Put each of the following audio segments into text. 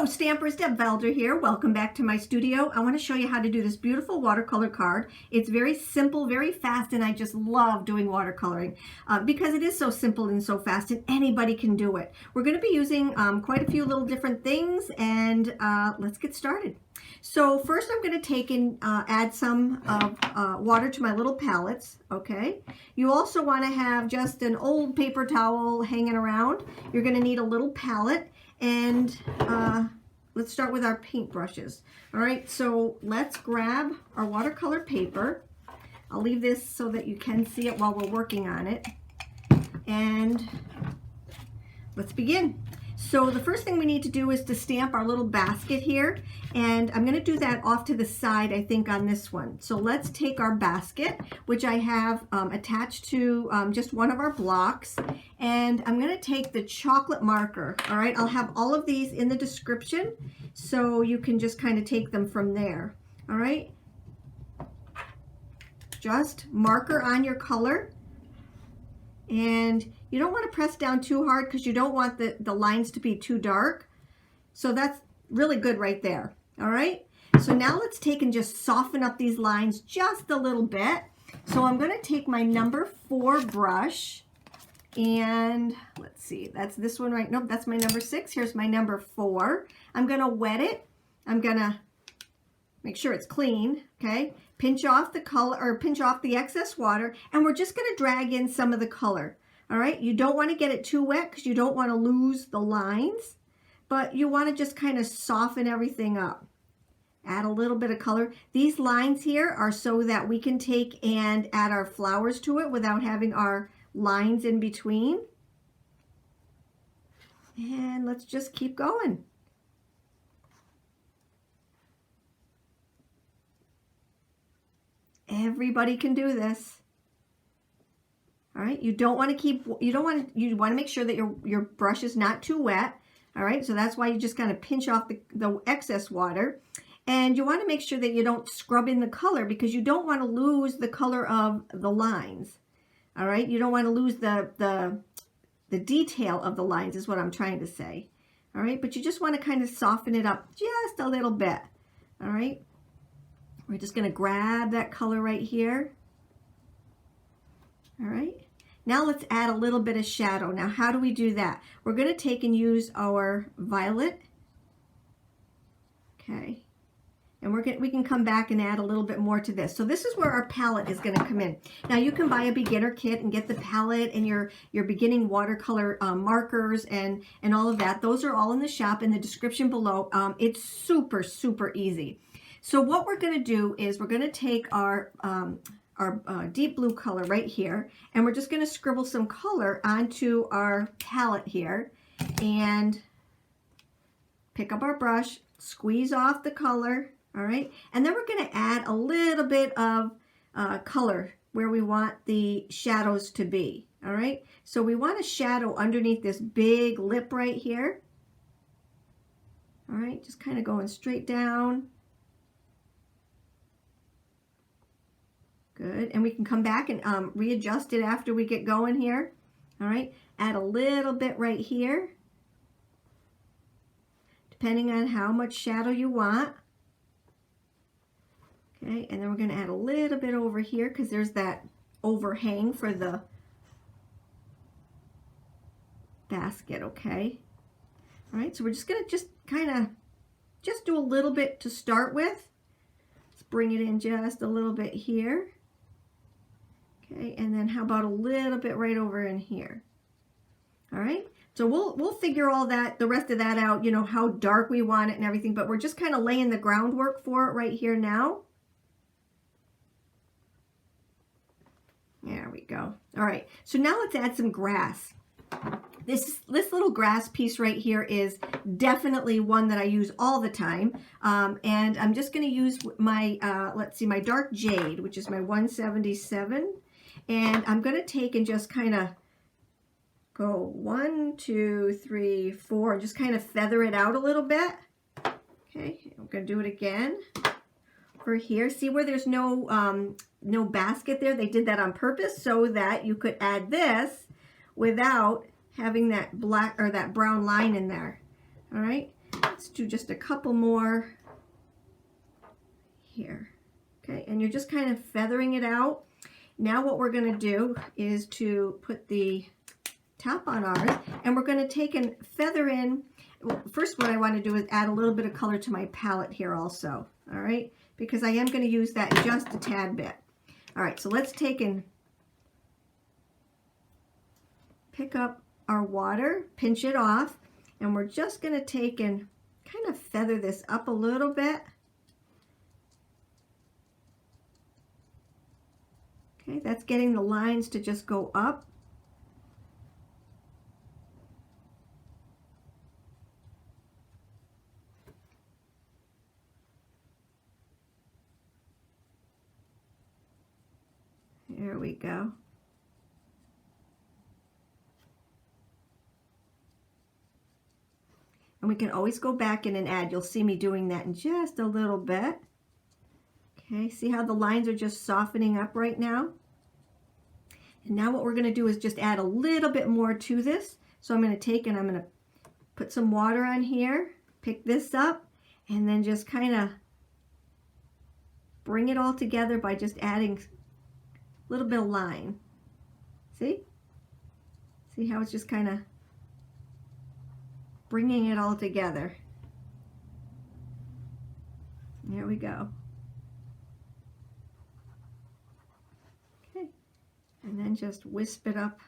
Stampers, Deb Valder here. Welcome back to my studio. I want to show you how to do this beautiful watercolor card. It's very simple, very fast, and I just love doing watercoloring because it is so simple and so fast, and anybody can do it. We're going to be using quite a few little different things, and let's get started. So first I'm going to take and add some water to my little palettes, okay? You also want to have just an old paper towel hanging around. You're going to need a little palette, and let's start with our paint brushes. All right, so let's grab our watercolor paper. I'll leave this so that you can see it while we're working on it. And let's begin. So the first thing we need to do is to stamp our little basket here. And I'm going to do that off to the side, I think, on this one. So let's take our basket, which I have attached to just one of our blocks. And I'm going to take the chocolate marker. All right, I'll have all of these in the description so you can just kind of take them from there. All right, just marker on your color. And you don't want to press down too hard because you don't want the lines to be too dark. So that's really good right there. All right. So now let's take and just soften up these lines just a little bit. So I'm going to take my number 4 brush and let's see, that's this one right? Nope, that's my number 6. Here's my number 4. I'm going to wet it. I'm going to make sure it's clean. Okay. Pinch off the color or pinch off the excess water, and we're just going to drag in some of the color. All right, you don't want to get it too wet because you don't want to lose the lines, but you want to just kind of soften everything up. Add a little bit of color. These lines here are so that we can take and add our flowers to it without having our lines in between. And let's just keep going. Everybody can do this. All right, you want to make sure that your brush is not too wet. All right, so that's why you just kind of pinch off the excess water. And you want to make sure that you don't scrub in the color because you don't want to lose the color of the lines. All right, you don't want to lose the detail of the lines is what I'm trying to say. All right, but you just want to kind of soften it up just a little bit. All right. We're just going to grab that color right here. All right. Now let's add a little bit of shadow. Now how do we do that? We're going to take and use our violet. Okay. And we can come back and add a little bit more to this. So this is where our palette is going to come in. Now you can buy a beginner kit and get the palette and your beginning watercolor markers and all of that. Those are all in the shop in the description below. It's super, super easy. So what we're going to do is we're going to take our deep blue color right here, and we're just going to scribble some color onto our palette here, and pick up our brush, squeeze off the color, all right, and then we're going to add a little bit of color where we want the shadows to be, all right. So we want a shadow underneath this big lip right here, all right, just kind of going straight down. Good, and we can come back and readjust it after we get going here. All right, add a little bit right here, depending on how much shadow you want. Okay, and then we're going to add a little bit over here because there's that overhang for the basket, okay? All right, so we're just going to just do a little bit to start with. Let's bring it in just a little bit here. Okay, and then how about a little bit right over in here? All right, so we'll figure all that, the rest of that out, you know, how dark we want it and everything, but we're just kind of laying the groundwork for it right here now. There we go. All right, so now let's add some grass. This little grass piece right here is definitely one that I use all the time. And I'm just going to use my, let's see, my dark jade, which is my 177. And I'm going to take and just kind of go 1, 2, 3, 4, and just kind of feather it out a little bit. Okay, I'm going to do it again for here. See where there's no basket there? They did that on purpose so that you could add this without having that black or that brown line in there. All right, let's do just a couple more here. Okay, and you're just kind of feathering it out. Now what we're going to do is to put the top on ours, and we're going to take and feather in. Well, first what I want to do is add a little bit of color to my palette here also. All right, because I am going to use that just a tad bit. All right, so let's take and pick up our water, pinch it off, and we're just going to take and kind of feather this up a little bit. Okay, that's getting the lines to just go up. There we go. And we can always go back in and add. You'll see me doing that in just a little bit. Okay, see how the lines are just softening up right now? And now what we're going to do is just add a little bit more to this. So I'm going to take and I'm going to put some water on here, pick this up, and then just kind of bring it all together by just adding a little bit of line. See? See how it's just kind of bringing it all together. There we go. Okay, and then just wisp it up.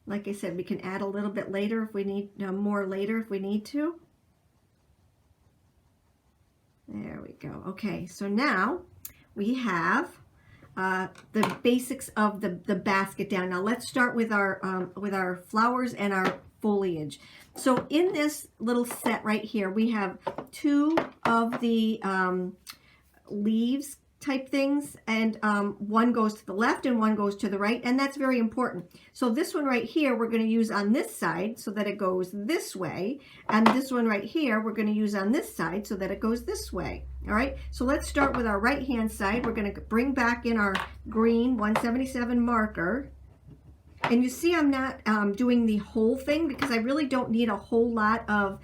Like I said, we can add a little bit later if we need, more later if we need to. There we go. Okay, so now we have the basics of the basket down. Now let's start with our flowers and our foliage. So in this little set right here, we have 2 of the leaves type things, and one goes to the left and one goes to the right, and that's very important. So this one right here we're going to use on this side so that it goes this way, and this one right here we're going to use on this side so that it goes this way. All right, so let's start with our right hand side. We're going to bring back in our green 177 marker, and you see I'm not doing the whole thing because I really don't need a whole lot of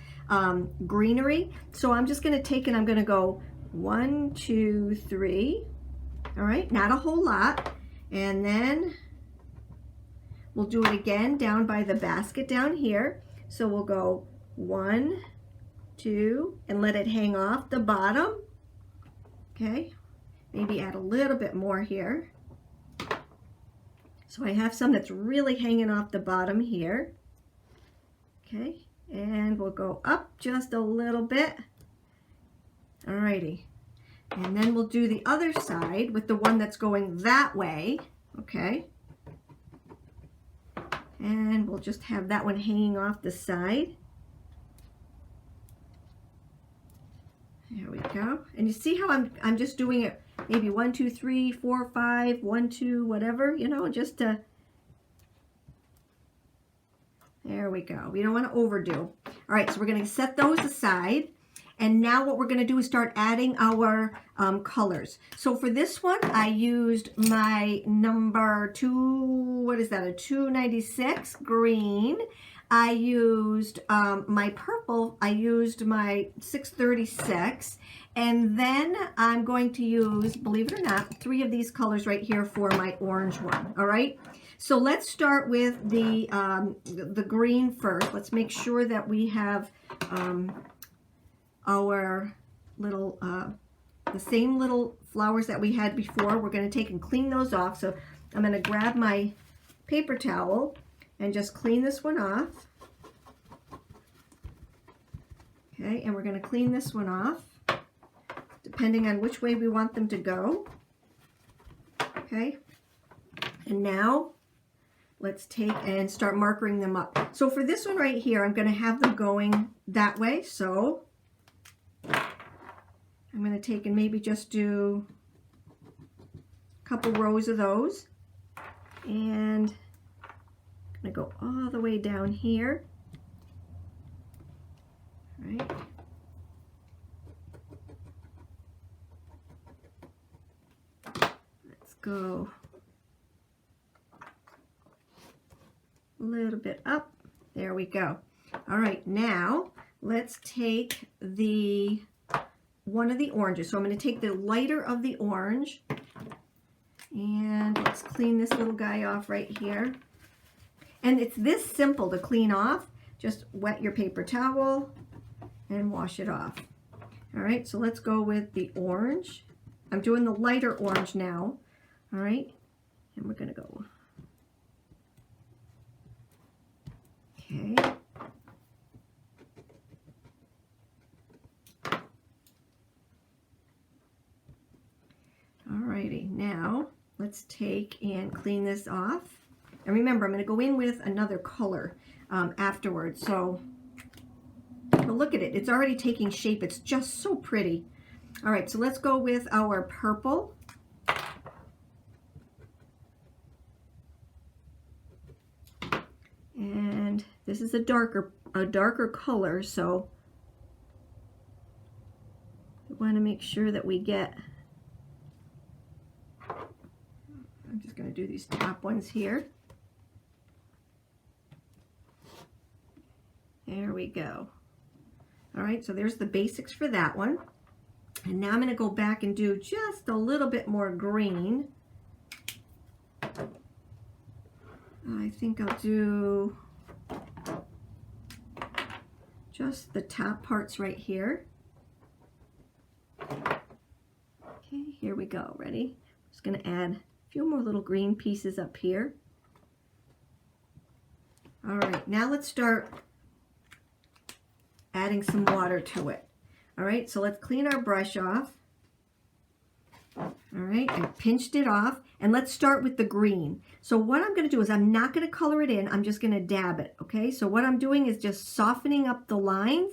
greenery. So I'm just going to take and I'm going to go 1, 2, 3. All right, not a whole lot. And then we'll do it again down by the basket down here. So we'll go 1, 2, and let it hang off the bottom. Okay, maybe add a little bit more here. So I have some that's really hanging off the bottom here. Okay, and we'll go up just a little bit. Alrighty, and then we'll do the other side with the one that's going that way. Okay, and we'll just have that one hanging off the side. There we go. And you see how I'm just doing it maybe 1, 2, 3, 4, 5, 1, 2, whatever, you know, just to, there we go. We don't want to overdo. All right, so we're going to set those aside. And now what we're going to do is start adding our colors. So for this one, I used my number 2, what is that, a 296 green. I used my purple, I used my 636, and then I'm going to use, believe it or not, 3 of these colors right here for my orange one. All right, so let's start with the green first. Let's make sure that we have our little, the same little flowers that we had before. We're going to take and clean those off. So I'm going to grab my paper towel and just clean this one off. Okay, and we're going to clean this one off. depending on which way we want them to go. Okay, and now let's take and start markering them up. So for this one right here, I'm going to have them going that way. So I'm going to take and maybe just do a couple rows of those. And I'm going to go all the way down here. All right. Let's go a little bit up. There we go. All right, now let's take the one of the oranges. So I'm going to take the lighter of the orange and let's clean this little guy off right here. And it's this simple to clean off. Just wet your paper towel and wash it off. All right, so let's go with the orange. I'm doing the lighter orange now. All right, and we're going to go. Okay. Alrighty, now let's take and clean this off. And remember, I'm going to go in with another color afterwards. So, but look at it. It's already taking shape. It's just so pretty. All right, so let's go with our purple. And this is a darker color, so we want to make sure that we get, I'm just going to do these top ones here. There we go. All right, so there's the basics for that one. And now I'm going to go back and do just a little bit more green. I think I'll do just the top parts right here. Okay, here we go. Ready? I'm just going to add a few more little green pieces up here. All right, now let's start adding some water to it. All right, so let's clean our brush off. All right, I pinched it off, and let's start with the green. So what I'm going to do is I'm not going to color it in, I'm just going to dab it, okay? So what I'm doing is just softening up the lines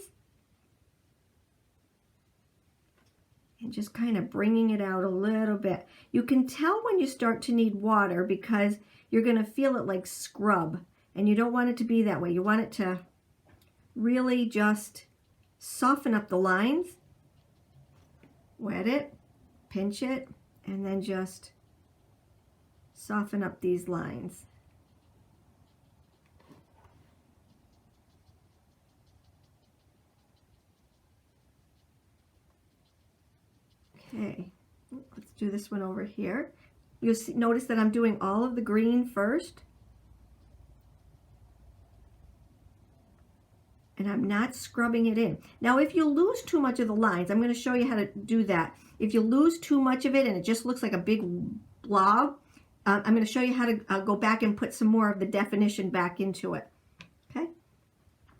and just kind of bringing it out a little bit. You can tell when you start to need water because you're going to feel it like scrub, and you don't want it to be that way. You want it to really just soften up the lines, wet it, pinch it, and then just soften up these lines. Okay, let's do this one over here. You'll see, notice that I'm doing all of the green first. And I'm not scrubbing it in. Now, if you lose too much of the lines, I'm going to show you how to do that. If you lose too much of it and it just looks like a big blob, I'm going to show you how to go back and put some more of the definition back into it. Okay?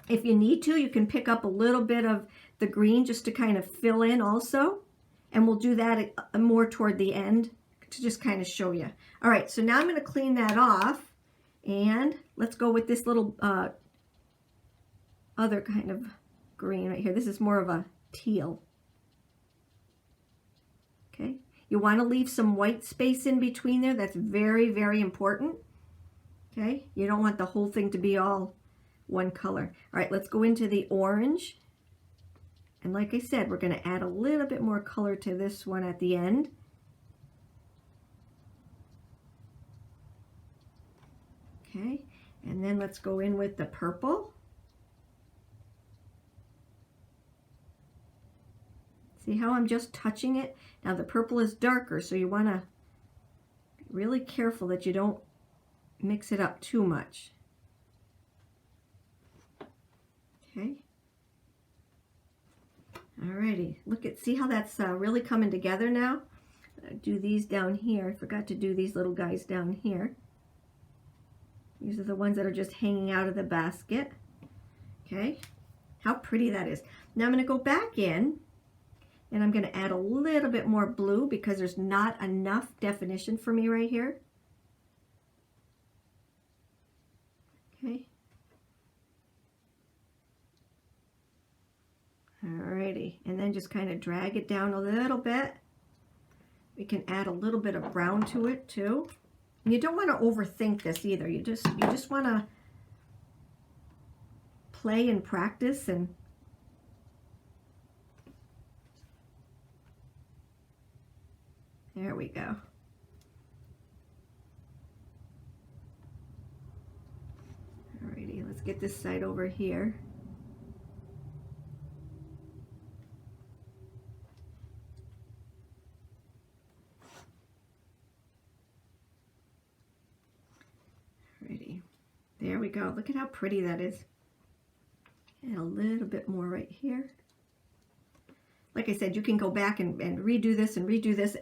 If you need to, you can pick up a little bit of the green just to kind of fill in also. And we'll do that more toward the end to just kind of show you. All right, so now I'm going to clean that off. And let's go with this little other kind of green right here. This is more of a teal. Okay, you want to leave some white space in between there. That's very, very important. Okay, you don't want the whole thing to be all one color. All right, let's go into the orange. And like I said, we're going to add a little bit more color to this one at the end. Okay, and then let's go in with the purple. See how I'm just touching it? Now the purple is darker, so you want to be really careful that you don't mix it up too much. Okay. Alrighty, see how that's really coming together now? Do these down here. I forgot to do these little guys down here. These are the ones that are just hanging out of the basket. Okay, how pretty that is. Now I'm going to go back in. And I'm going to add a little bit more blue because there's not enough definition for me right here. Okay. Alrighty, and then just kind of drag it down a little bit. We can add a little bit of brown to it too. And you don't want to overthink this either. You just want to play and practice, and there we go. Alrighty, let's get this side over here. Alrighty, there we go. Look at how pretty that is. And a little bit more right here. Like I said, you can go back and redo this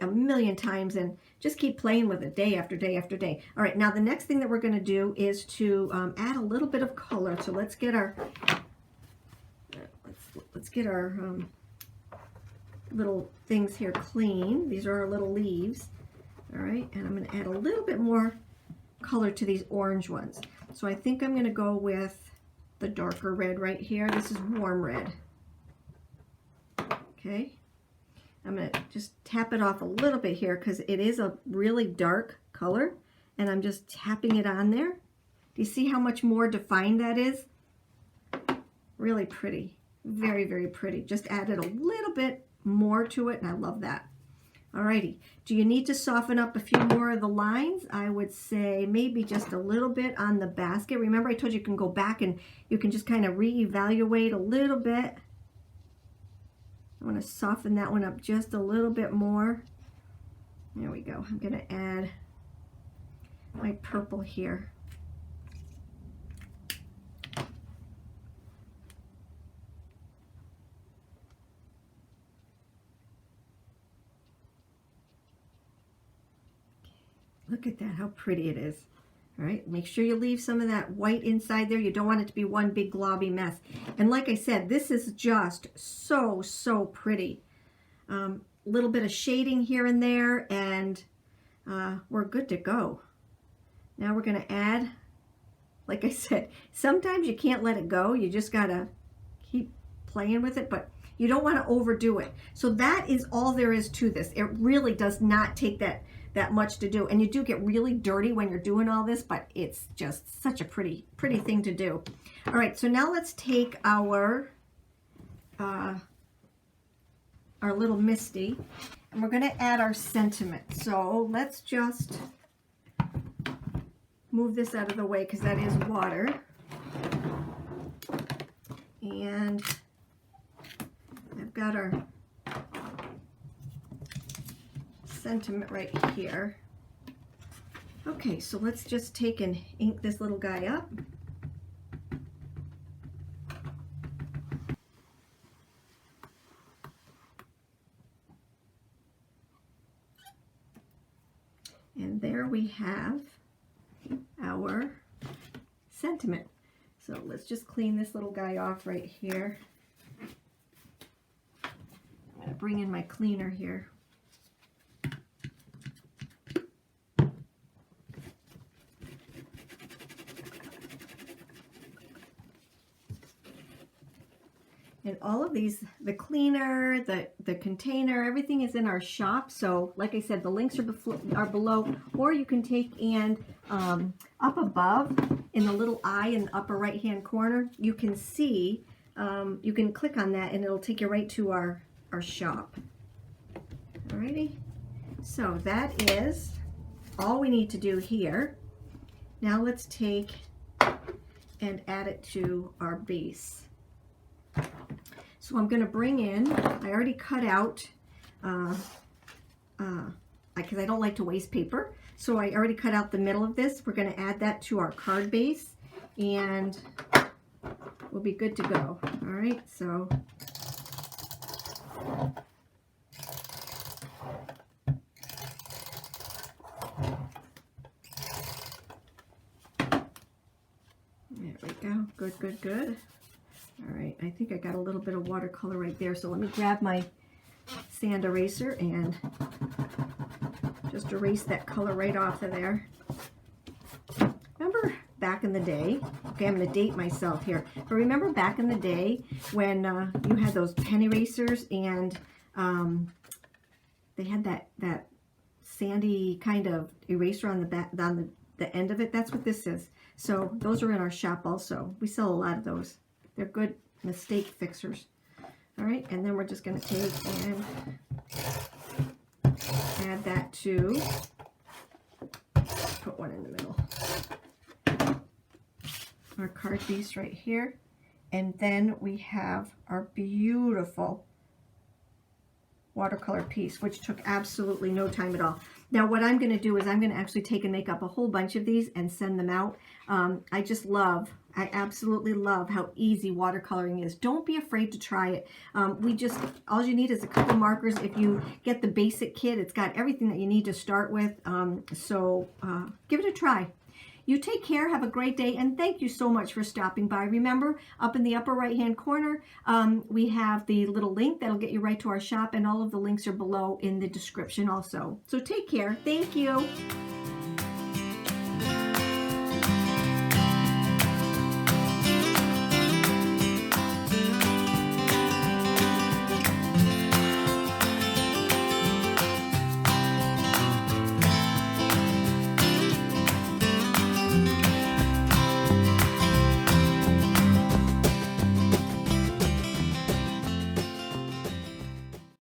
a million times and just keep playing with it day after day after day. All right, now the next thing that we're going to do is to add a little bit of color. So let's get our little things here clean. These are our little leaves. All right, and I'm going to add a little bit more color to these orange ones. So I think I'm going to go with the darker red right here. This is warm red. Okay, I'm going to just tap it off a little bit here because it is a really dark color, and I'm just tapping it on there. Do you see how much more defined that is? Really pretty. Very, very pretty. Just added a little bit more to it, and I love that. Alrighty, do you need to soften up a few more of the lines? I would say maybe just a little bit on the basket. Remember I told you you can go back and you can just kind of reevaluate a little bit. I want to soften that one up just a little bit more. There we go. I'm going to add my purple here. Look at that, how pretty it is. All right, make sure you leave some of that white inside there. You don't want it to be one big globby mess. And like I said, this is just so, so pretty. Little bit of shading here and there, and we're good to go. Now we're going to add, like I said, sometimes you can't let it go. You just got to keep playing with it, but you don't want to overdo it. So that is all there is to this. It really does not take that much to do, and you do get really dirty when you're doing all this, but it's just such a pretty thing to do. All right, so now let's take our little Misty, and we're going to add our sentiment. So let's just move this out of the way because that is water, and I've got our sentiment right here. Okay, so let's just take and ink this little guy up. And there we have our sentiment. So let's just clean this little guy off right here. I'm going to bring in my cleaner here. And all of these, the cleaner, the container, everything is in our shop. So like I said, the links are below, or you can take and up above in the little eye in the upper right hand corner, you can see, you can click on that and it'll take you right to our shop. Alrighty, so that is all we need to do here. Now let's take and add it to our base. So I'm going to bring in, I already cut out, because I don't like to waste paper, so I already cut out the middle of this. We're going to add that to our card base, and we'll be good to go. All right, so there we go. Good, good, good. All right, I think I got a little bit of watercolor right there, so let me grab my sand eraser and just erase that color right off of there. Remember back in the day, okay, I'm going to date myself here, but remember back in the day when you had those pen erasers and they had that sandy kind of eraser on the back, on the end of it? That's what this is. So those are in our shop also. We sell a lot of those. They're good mistake fixers. All right, and then we're just going to take and add that to, put one in the middle, our card piece right here. And then we have our beautiful watercolor piece, which took absolutely no time at all. Now what I'm going to do is I'm going to actually take and make up a whole bunch of these and send them out. I absolutely love how easy watercoloring is. Don't be afraid to try it. All you need is a couple markers. If you get the basic kit, it's got everything that you need to start with. Give it a try. You take care, have a great day, and thank you so much for stopping by. Remember, up in the upper right-hand corner, we have the little link that'll get you right to our shop, and all of the links are below in the description also. So take care. Thank you.